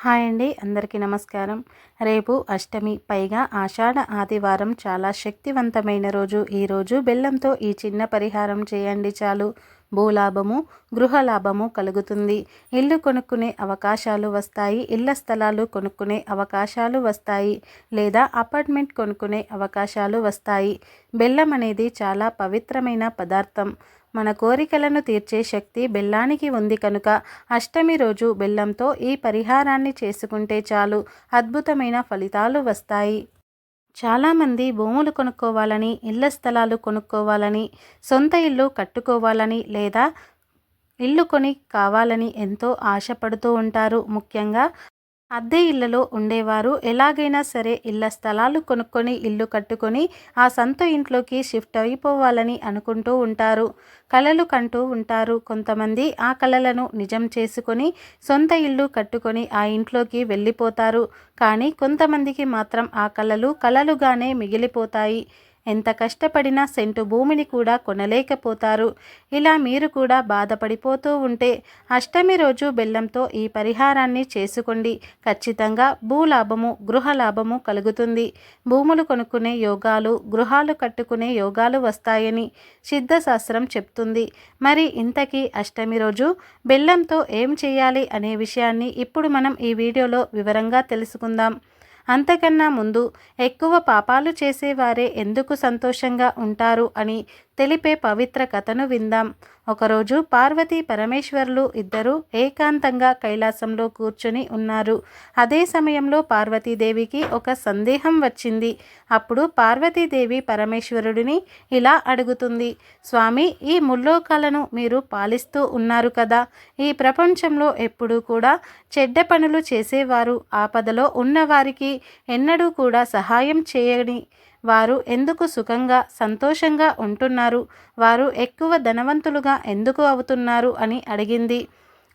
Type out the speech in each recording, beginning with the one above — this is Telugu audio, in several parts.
హాయ్ అండి, అందరికీ నమస్కారం. రేపు అష్టమి, పైగా ఆషాఢ ఆదివారం, చాలా శక్తివంతమైన రోజు. ఈరోజు బెల్లంతో ఈ చిన్న పరిహారం చేయండి చాలు. భూలాభము, గృహలాభము కలుగుతుంది. ఇల్లు కొనుక్కునే అవకాశాలు వస్తాయి. ఇళ్ల స్థలాలు కొనుక్కునే అవకాశాలు వస్తాయి. లేదా అపార్ట్మెంట్ కొనుక్కునే అవకాశాలు వస్తాయి. బెల్లం అనేది చాలా పవిత్రమైన పదార్థం. మన కోరికలను తీర్చే శక్తి బెల్లానికి ఉంది కనుక అష్టమి రోజు బెల్లంతో ఈ పరిహారాన్ని చేసుకుంటే చాలు, అద్భుతమైన ఫలితాలు వస్తాయి. చాలామంది భూములు కొనుక్కోవాలని, ఇళ్ల స్థలాలు కొనుక్కోవాలని, సొంత ఇల్లు కట్టుకోవాలని లేదా ఇల్లు కొని కావాలని ఎంతో ఆశపడుతూ ఉంటారు. ముఖ్యంగా అద్దె ఇళ్లలో ఉండేవారు ఎలాగైనా సరే ఇళ్ల స్థలాలు కొనుక్కొని ఇల్లు కట్టుకొని ఆ సొంత ఇంట్లోకి షిఫ్ట్ అయిపోవాలని అనుకుంటూ ఉంటారు. కలలు కంటూ ఉంటారు. కొంతమంది ఆ కలలను నిజం చేసుకొని సొంత ఇల్లు కట్టుకొని ఆ ఇంట్లోకి వెళ్ళిపోతారు. కానీ కొంతమందికి మాత్రం ఆ కలలు కలలుగానే మిగిలిపోతాయి. ఎంత కష్టపడినా సెంటు భూమిని కూడా కొనలేకపోతారు. ఇలా మీరు కూడా బాధపడిపోతూ ఉంటే అష్టమి రోజు బెల్లంతో ఈ పరిహారాన్ని చేసుకోండి. ఖచ్చితంగా భూలాభము, గృహలాభము కలుగుతుంది. భూములు కొనుక్కునే యోగాలు, గృహాలు కట్టుకునే యోగాలు వస్తాయని సిద్ధశాస్త్రం చెప్తుంది. మరి ఇంతకీ అష్టమి రోజు బెల్లంతో ఏం చేయాలి అనే విషయాన్ని ఇప్పుడు మనం ఈ వీడియోలో వివరంగా తెలుసుకుందాం. అంతకన్నా ముందు ఎక్కువ పాపాలు చేసేవారే ఎందుకు సంతోషంగా ఉంటారు అని తెలిపే పవిత్ర కథను విందాం. ఒకరోజు పార్వతీ పరమేశ్వరులు ఇద్దరూ ఏకాంతంగా కైలాసంలో కూర్చుని ఉన్నారు. అదే సమయంలో పార్వతీదేవికి ఒక సందేహం వచ్చింది. అప్పుడు పార్వతీదేవి పరమేశ్వరుడిని ఇలా అడుగుతుంది: స్వామి, ఈ ముల్లోకాలను మీరు పాలిస్తూ ఉన్నారు కదా, ఈ ప్రపంచంలో ఎప్పుడూ కూడా చెడ్డ పనులు చేసేవారు, ఆపదలో ఉన్నవారికి ఎన్నడూ కూడా సహాయం చేయని వారు ఎందుకు సుఖంగా, సంతోషంగా ఉంటున్నారు? వారు ఎక్కువ ధనవంతులుగా ఎందుకు అవుతున్నారు అని అడిగింది.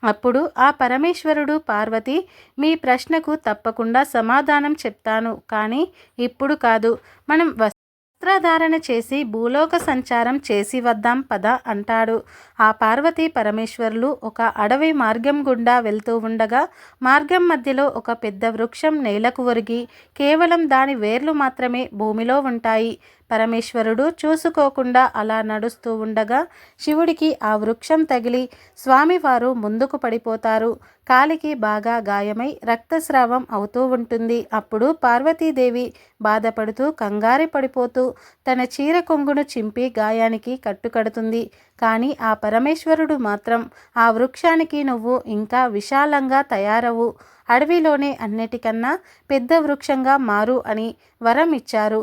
అప్పుడు ఆ పరమేశ్వరుడు, పార్వతి, మీ ప్రశ్నకు తప్పకుండా సమాధానం చెప్తాను, కానీ ఇప్పుడు కాదు. మనం వస్త్రధారణ చేసి భూలోక సంచారం చేసి వద్దాం పద అంటాడు. ఆ పార్వతీ పరమేశ్వరులు ఒక అడవి మార్గం గుండా వెళ్తూ ఉండగా మార్గం మధ్యలో ఒక పెద్ద వృక్షం నేలకు ఒరిగి కేవలం దాని వేర్లు మాత్రమే భూమిలో ఉంటాయి. పరమేశ్వరుడు చూసుకోకుండా అలా నడుస్తూ ఉండగా శివుడికి ఆ వృక్షం తగిలి స్వామివారు ముందుకు పడిపోతారు. కాలికి బాగా గాయమై రక్తస్రావం అవుతూ ఉంటుంది. అప్పుడు పార్వతీదేవి బాధపడుతూ, కంగారు పడిపోతూ తన చీర కొంగును చింపి గాయానికి కట్టుకడుతుంది. కానీ ఆ పరమేశ్వరుడు మాత్రం ఆ వృక్షానికి నువ్వు ఇంకా విశాలంగా తయారవు, అడవిలోనే అన్నిటికన్నా పెద్ద వృక్షంగా మారు అని వరం ఇచ్చారు.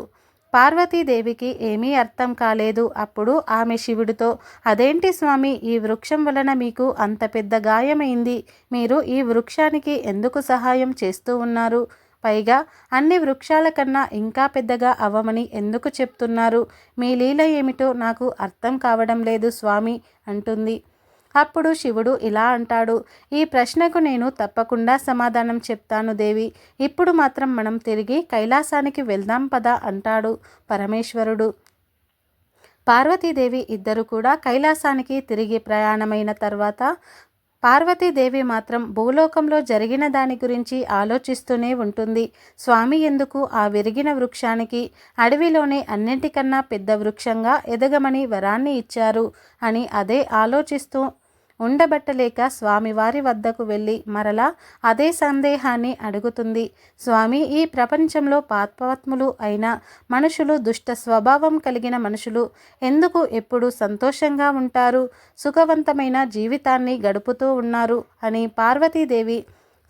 పార్వతీదేవికి ఏమీ అర్థం కాలేదు. అప్పుడు ఆమె శివుడితో, అదేంటి స్వామి, ఈ వృక్షం వలన మీకు అంత పెద్ద గాయమైంది, మీరు ఈ వృక్షానికి ఎందుకు సహాయం చేస్తూ ఉన్నారు? పైగా అన్ని వృక్షాల కన్నా ఇంకా పెద్దగా అవ్వమని ఎందుకు చెప్తున్నారు? మీ లీల ఏమిటో నాకు అర్థం కావడం లేదు స్వామి అంటుంది. అప్పుడు శివుడు ఇలా అంటాడు: ఈ ప్రశ్నకు నేను తప్పకుండా సమాధానం చెప్తాను దేవి, ఇప్పుడు మాత్రం మనం తిరిగి కైలాసానికి వెళ్దాం పద అంటాడు పరమేశ్వరుడు. పార్వతీదేవి ఇద్దరు కూడా కైలాసానికి తిరిగి ప్రయాణమైన తర్వాత పార్వతీదేవి మాత్రం భూలోకంలో జరిగిన దాని గురించి ఆలోచిస్తూనే ఉంటుంది. స్వామి ఎందుకు ఆ విరిగిన వృక్షానికి అడవిలోనే అన్నింటికన్నా పెద్ద వృక్షంగా ఎదగమని వరాన్ని ఇచ్చారు అని అదే ఆలోచిస్తూ ఉండబట్టలేక స్వామివారి వద్దకు వెళ్ళి మరలా అదే సందేహాన్ని అడుగుతుంది. స్వామి, ఈ ప్రపంచంలో పాపాత్ములు అయిన మనుషులు, దుష్ట స్వభావం కలిగిన మనుషులు ఎందుకు ఎప్పుడు సంతోషంగా ఉంటారు, సుఖవంతమైన జీవితాన్ని గడుపుతూ ఉన్నారు అని పార్వతీదేవి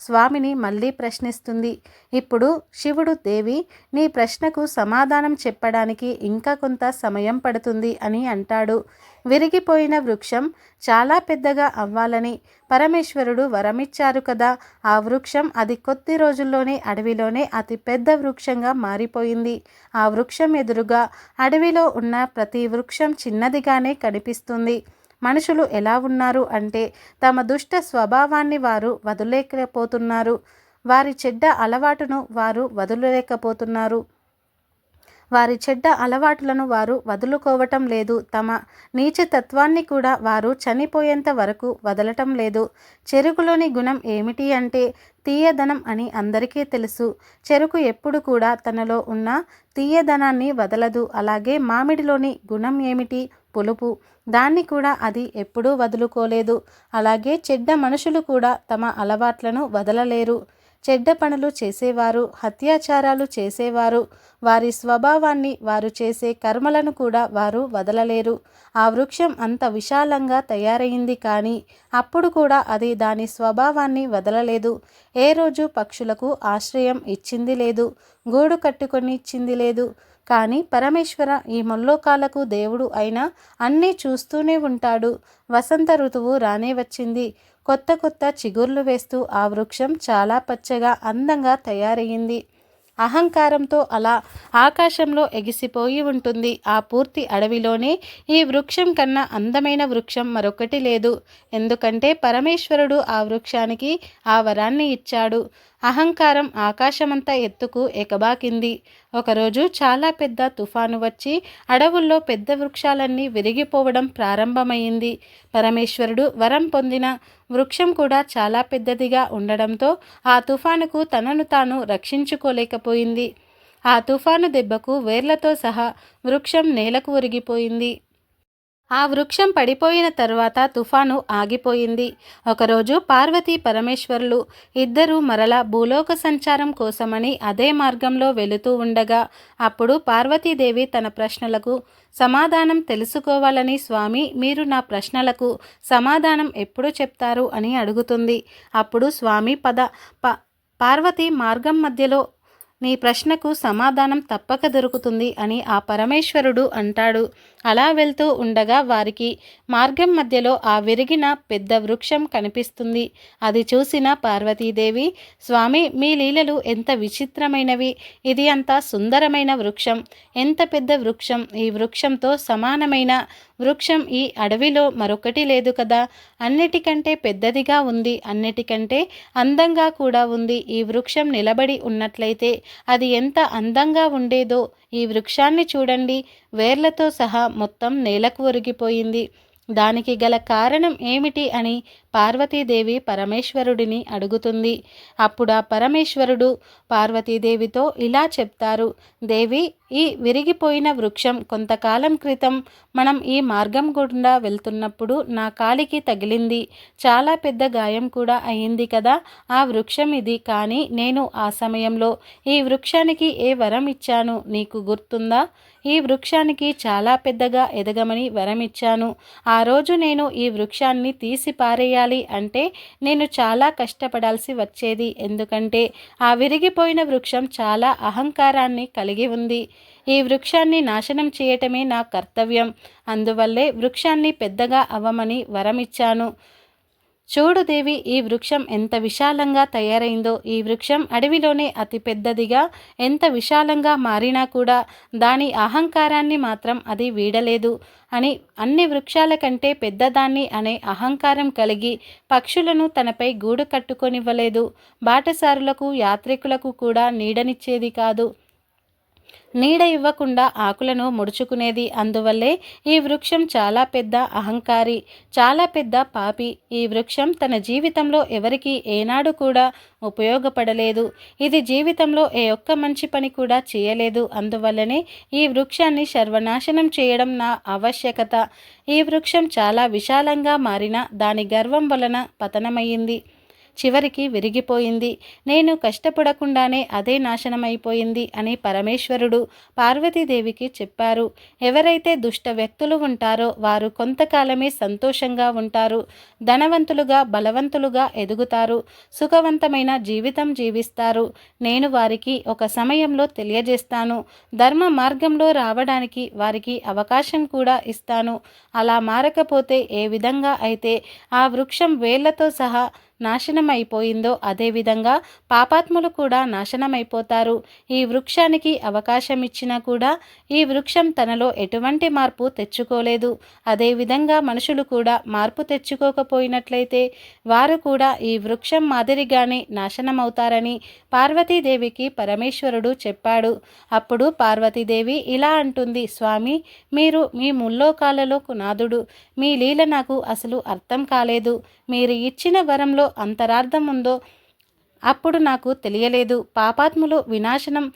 స్వామిని మళ్ళీ ప్రశ్నిస్తుంది. ఇప్పుడు శివుడు, దేవి, నీ ప్రశ్నకు సమాధానం చెప్పడానికి ఇంకా కొంత సమయం పడుతుంది అని అంటాడు. విరిగిపోయిన వృక్షం చాలా పెద్దగా అవ్వాలని పరమేశ్వరుడు వరమిచ్చారు కదా, ఆ వృక్షం అది కొద్ది రోజుల్లోనే అడవిలోనే అతి పెద్ద వృక్షంగా మారిపోయింది. ఆ వృక్షం ఎదురుగా అడవిలో ఉన్న ప్రతి వృక్షం చిన్నదిగానే కనిపిస్తుంది. మనుషులు ఎలా ఉన్నారు అంటే తమ దుష్ట స్వభావాన్ని వారు వదలలేకపోతున్నారు, వారి చెడ్డ అలవాటును వారు వదలలేకపోతున్నారు, వారి చెడ్డ అలవాట్లను వారు వదులుకోవటం లేదు. తమ నీచతత్వాన్ని కూడా వారు చనిపోయేంత వరకు వదలటం లేదు. చెరుకులోని గుణం ఏమిటి అంటే తీయదనం అని అందరికీ తెలుసు. చెరుకు ఎప్పుడు కూడా తనలో ఉన్న తీయదనాన్ని వదలదు. అలాగే మామిడిలోని గుణం ఏమిటి? పులుపు. దాన్ని కూడా అది ఎప్పుడూ వదులుకోలేదు. అలాగే చెడ్డ మనుషులు కూడా తమ అలవాట్లను వదలలేరు. చెడ్డ పనులు చేసేవారు, అత్యాచారాలు చేసేవారు, వారి స్వభావాన్ని, వారు చేసే కర్మలను కూడా వారు వదలలేరు. ఆ వృక్షం అంత విశాలంగా తయారైంది, కానీ అప్పుడు కూడా అది దాని స్వభావాన్ని వదలలేదు. ఏ రోజు పక్షులకు ఆశ్రయం ఇచ్చింది లేదు, గూడు కట్టుకొని ఇచ్చింది లేదు. కానీ పరమేశ్వర ఈ ముల్లోకాలకు దేవుడు అయినా అన్నీ చూస్తూనే ఉంటాడు. వసంత ఋతువు రానే వచ్చింది. కొత్త కొత్త చిగుర్లు వేస్తూ ఆ వృక్షం చాలా పచ్చగా అందంగా తయారయ్యింది. అహంకారంతో అలా ఆకాశంలో ఎగిసిపోయి ఉంటుంది. ఆ పూర్తి అడవిలోనే ఈ వృక్షం కన్నా అందమైన వృక్షం మరొకటి లేదు. ఎందుకంటే పరమేశ్వరుడు ఆ వృక్షానికి ఆ వరాన్ని ఇచ్చాడు. అహంకారం ఆకాశమంతా ఎత్తుకు ఎగబాకింది. ఒకరోజు చాలా పెద్ద తుఫాను వచ్చి అడవుల్లో పెద్ద వృక్షాలన్నీ విరిగిపోవడం ప్రారంభమైంది. పరమేశ్వరుడు వరం పొందిన వృక్షం కూడా చాలా పెద్దదిగా ఉండడంతో ఆ తుఫానుకు తనను తాను రక్షించుకోలేకపోయింది. ఆ తుఫాను దెబ్బకు వేర్లతో సహా వృక్షం నేలకు ఒరిగిపోయింది. ఆ వృక్షం పడిపోయిన తరువాత తుఫాను ఆగిపోయింది. ఒకరోజు పార్వతీ పరమేశ్వరులు ఇద్దరూ మరలా భూలోక సంచారం కోసమని అదే మార్గంలో వెళుతూ ఉండగా అప్పుడు పార్వతీదేవి తన ప్రశ్నలకు సమాధానం తెలుసుకోవాలని, స్వామి మీరు నా ప్రశ్నలకు సమాధానం ఎప్పుడు చెప్తారు అని అడుగుతుంది. అప్పుడు స్వామి పార్వతి మార్గం మధ్యలో నీ ప్రశ్నకు సమాధానం తప్పక దొరుకుతుంది అని ఆ పరమేశ్వరుడు అంటాడు. అలా వెళ్తూ ఉండగా వారికి మార్గం మధ్యలో ఆ విరిగిన పెద్ద వృక్షం కనిపిస్తుంది. అది చూసిన పార్వతీదేవి, స్వామి మీ లీలలు ఎంత విచిత్రమైనవి. ఇది అంత సుందరమైన వృక్షం, ఎంత పెద్ద వృక్షం. ఈ వృక్షంతో సమానమైన వృక్షం ఈ అడవిలో మరొకటి లేదు కదా. అన్నిటికంటే పెద్దదిగా ఉంది, అన్నిటికంటే అందంగా కూడా ఉంది. ఈ వృక్షం నిలబడి ఉన్నట్లయితే అది ఎంత అందంగా ఉండేదో. ఈ వృక్షాన్ని చూడండి, వేర్లతో సహా మొత్తం నేలకు ఒరిగిపోయింది. దానికి గల కారణం ఏమిటి అని పార్వతీదేవి పరమేశ్వరుడిని అడుగుతుంది. అప్పుడు ఆ పరమేశ్వరుడు పార్వతీదేవితో ఇలా చెప్తారు, దేవి ఈ విరిగిపోయిన వృక్షం కొంతకాలం క్రితం మనం ఈ మార్గం గుండా వెళ్తున్నప్పుడు నా కాలికి తగిలింది. చాలా పెద్ద గాయం కూడా అయింది కదా. ఆ వృక్షం ఇది. కానీ నేను ఆ సమయంలో ఈ వృక్షానికి ఏ వరం ఇచ్చాను నీకు గుర్తుందా? ఈ వృక్షానికి చాలా పెద్దగా ఎదగమని వరం ఇచ్చాను. ఆ రోజు నేను ఈ వృక్షాన్ని తీసి పారేయాలి అంటే నేను చాలా కష్టపడాల్సి వచ్చేది. ఎందుకంటే ఆ విరిగిపోయిన వృక్షం చాలా అహంకారాన్ని కలిగి ఉంది. ఈ వృక్షాన్ని నాశనం చేయటమే నా కర్తవ్యం. అందువల్లే వృక్షాన్ని పెద్దగా అవ్వమని వరమిచ్చాను. చూడు దేవి, ఈ వృక్షం ఎంత విశాలంగా తయారైందో. ఈ వృక్షం అడవిలోనే అతి పెద్దదిగా ఎంత విశాలంగా మారినా కూడా దాని అహంకారాన్ని మాత్రం అది వీడలేదు అని, అన్ని వృక్షాల కంటే పెద్దదాన్ని అనే అహంకారం కలిగి పక్షులను తనపై గూడు కట్టుకొనివ్వలేదు. బాటసారులకు, యాత్రికులకు కూడా నీడనిచ్చేది కాదు. నీడ ఇవ్వకుండా ఆకులను ముడుచుకునేది. అందువల్లే ఈ వృక్షం చాలా పెద్ద అహంకారి, చాలా పెద్ద పాపి. ఈ వృక్షం తన జీవితంలో ఎవరికి ఏనాడు కూడా ఉపయోగపడలేదు. ఇది జీవితంలో ఏ ఒక్క మంచి పని కూడా చేయలేదు. అందువల్లనే ఈ వృక్షాన్ని సర్వనాశనం చేయడం నా ఆవశ్యకత. ఈ వృక్షం చాలా విశాలంగా మారిన దాని గర్వం వలన పతనమయ్యింది. చివరికి విరిగిపోయింది. నేను కష్టపడకుండానే అదే నాశనమైపోయింది అని పరమేశ్వరుడు పార్వతీదేవికి చెప్పారు. ఎవరైతే దుష్ట వ్యక్తులు ఉంటారో వారు కొంతకాలమే సంతోషంగా ఉంటారు, ధనవంతులుగా, బలవంతులుగా ఎదుగుతారు, సుఖవంతమైన జీవితం జీవిస్తారు. నేను వారికి ఒక సమయంలో తెలియజేస్తాను. ధర్మ మార్గంలో రావడానికి వారికి అవకాశం కూడా ఇస్తాను. అలా మారకపోతే ఏ విధంగా అయితే ఆ వృక్షం వేళ్లతో సహా నాశనం అయిపోయిందో అదేవిధంగా పాపాత్ములు కూడా నాశనమైపోతారు. ఈ వృక్షానికి అవకాశం ఇచ్చినా కూడా ఈ వృక్షం తనలో ఎటువంటి మార్పు తెచ్చుకోలేదు. అదేవిధంగా మనుషులు కూడా మార్పు తెచ్చుకోకపోయినట్లయితే వారు కూడా ఈ వృక్షం మాదిరిగానే నాశనమవుతారని పార్వతీదేవికి పరమేశ్వరుడు చెప్పాడు. అప్పుడు పార్వతీదేవి ఇలా అంటుంది, స్వామి, మీరు మీ ముల్లోకాలలో నాథుడు. మీ లీల నాకు అసలు అర్థం కాలేదు. మీరు ఇచ్చిన వరంలో అంతరార్థం ఉందో అప్పుడు నాకు తెలియలేదు. పాపాత్ములు వినాశనం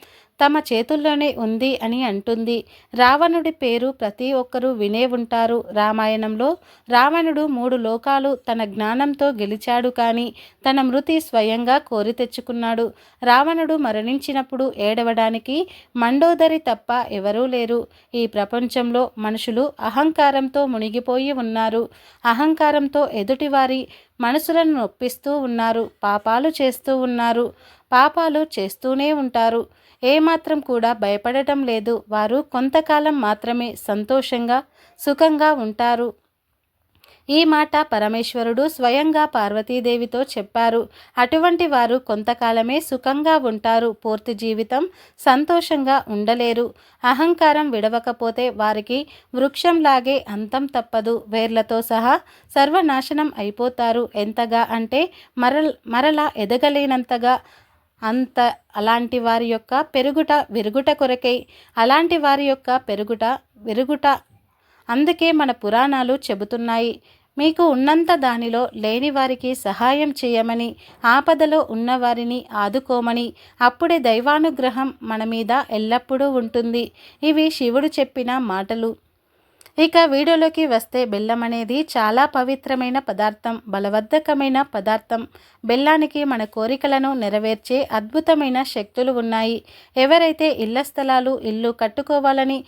తమ చేతుల్లోనే ఉంది అని అంటుంది. రావణుడి పేరు ప్రతి ఒక్కరూ వినే ఉంటారు. రామాయణంలో రావణుడు 3 లోకాలు తన జ్ఞానంతో గెలిచాడు, కానీ తన మృతి స్వయంగా కోరి తెచ్చుకున్నాడు. రావణుడు మరణించినప్పుడు ఏడవడానికి మండోదరి తప్ప ఎవరూ లేరు. ఈ ప్రపంచంలో మనుషులు అహంకారంతో మునిగిపోయి ఉన్నారు. అహంకారంతో ఎదుటివారి మనసులను నొప్పిస్తూ ఉన్నారు. పాపాలు చేస్తూ ఉన్నారు. పాపాలు చేస్తూనే ఉంటారు. ఏమాత్రం కూడా భయపడటం లేదు. వారు కొంతకాలం మాత్రమే సంతోషంగా సుఖంగా ఉంటారు. ఈ మాట పరమేశ్వరుడు స్వయంగా పార్వతీదేవితో చెప్పారు. అటువంటి వారు కొంతకాలమే సుఖంగా ఉంటారు. పూర్తి జీవితం సంతోషంగా ఉండలేరు. అహంకారం విడవకపోతే వారికి వృక్షంలాగే అంతం తప్పదు. వేర్లతో సహా సర్వనాశనం అయిపోతారు. ఎంతగా అంటే మరలా ఎదగలేనంతగా. అలాంటి వారి యొక్క పెరుగుట విరుగుట కొరకై, అలాంటి వారి యొక్క పెరుగుట విరుగుట. అందుకే మన పురాణాలు చెబుతున్నాయి, మీకు ఉన్నంత దానిలో లేని వారికి సహాయం చేయమని, ఆపదలో ఉన్నవారిని ఆదుకోమని. అప్పుడే దైవానుగ్రహం మన మీద ఎల్లప్పుడూ ఉంటుంది. ఇవి శివుడు చెప్పిన మాటలు. ఇక వీడియోలోకి వస్తే, బెల్లం అనేది చాలా పవిత్రమైన పదార్థం, బలవర్ధకమైన పదార్థం. బెల్లానికి మన కోరికలను నెరవేర్చే అద్భుతమైన శక్తులు ఉన్నాయి. ఎవరైతే ఇళ్ల స్థలాలు ఇల్లు కట్టుకోవాలని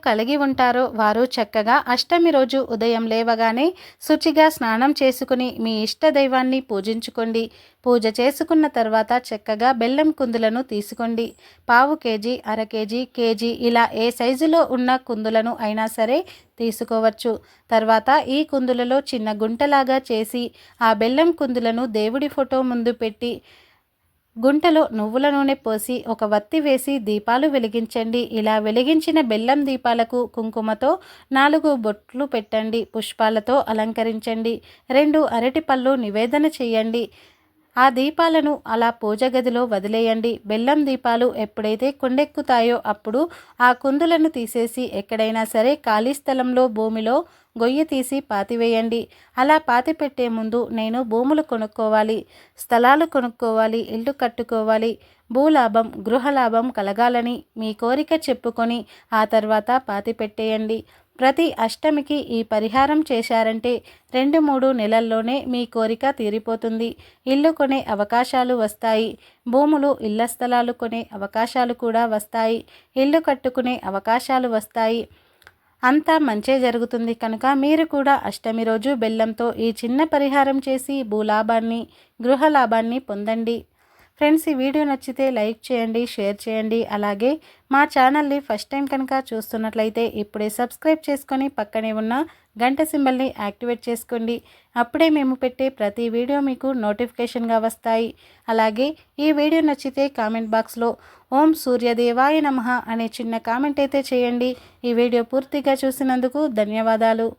కలిగి ఉంటారో వారు చక్కగా అష్టమి రోజు ఉదయం లేవగానే శుచిగా స్నానం చేసుకుని మీ ఇష్ట దైవాన్ని పూజించుకోండి. పూజ చేసుకున్న తర్వాత చక్కగా బెల్లం కుందులను తీసుకోండి. పావు కేజీ, అర కేజీ, కేజీ ఇలా ఏ సైజులో ఉన్న కుందులను అయినా సరే తీసుకోవచ్చు. తర్వాత ఈ కుందులలో చిన్న గుంటలాగా చేసి ఆ బెల్లం కుందులను దేవుడి ఫోటో ముందు పెట్టి గుంటలో నువ్వుల నూనె పోసి ఒక వత్తి వేసి దీపాలు వెలిగించండి. ఇలా వెలిగించిన బెల్లం దీపాలకు కుంకుమతో 4 బొట్లు పెట్టండి. పుష్పాలతో అలంకరించండి. 2 అరటి పళ్ళు నివేదన చేయండి. ఆ దీపాలను అలా పూజ గదిలో వదిలేయండి. బెల్లం దీపాలు ఎప్పుడైతే కొండెక్కుతాయో అప్పుడు ఆ కుందులను తీసేసి ఎక్కడైనా సరే ఖాళీ స్థలంలో భూమిలో గొయ్యి తీసి పాతివేయండి. అలా పాతి పెట్టే ముందు నేను భూములు కొనుక్కోవాలి, స్థలాలు కొనుక్కోవాలి, ఇల్లు కట్టుకోవాలి, భూలాభం గృహలాభం కలగాలని మీ కోరిక చెప్పుకొని ఆ తర్వాత పాతి పెట్టేయండి. ప్రతి అష్టమికి ఈ పరిహారం చేశారంటే 2-3 నెలల్లోనే మీ కోరిక తీరిపోతుంది. ఇల్లు కొనే అవకాశాలు వస్తాయి. భూములు ఇళ్ల స్థలాలు కొనే అవకాశాలు కూడా వస్తాయి. ఇల్లు కట్టుకునే అవకాశాలు వస్తాయి. అంతా మంచే జరుగుతుంది. కనుక మీరు కూడా అష్టమి రోజు బెల్లంతో ఈ చిన్న పరిహారం చేసి భూలాభాన్ని గృహలాభాన్ని పొందండి. ఫ్రెండ్స్, ఈ వీడియో నచ్చితే లైక్ చేయండి, షేర్ చేయండి. అలాగే మా ఛానల్ని ఫస్ట్ టైం కనుక చూస్తున్నట్లయితే ఇప్పుడే సబ్స్క్రైబ్ చేసుకొని పక్కనే ఉన్న గంట సింబల్ని యాక్టివేట్ చేసుకోండి. అప్పుడే మేము పెట్టే ప్రతి వీడియో మీకు నోటిఫికేషన్గా వస్తాయి. అలాగే ఈ వీడియో నచ్చితే కామెంట్ బాక్స్లో ఓం సూర్యదేవాయ నమః అనే చిన్న కామెంట్ అయితే చేయండి. ఈ వీడియో పూర్తిగా చూసినందుకు ధన్యవాదాలు.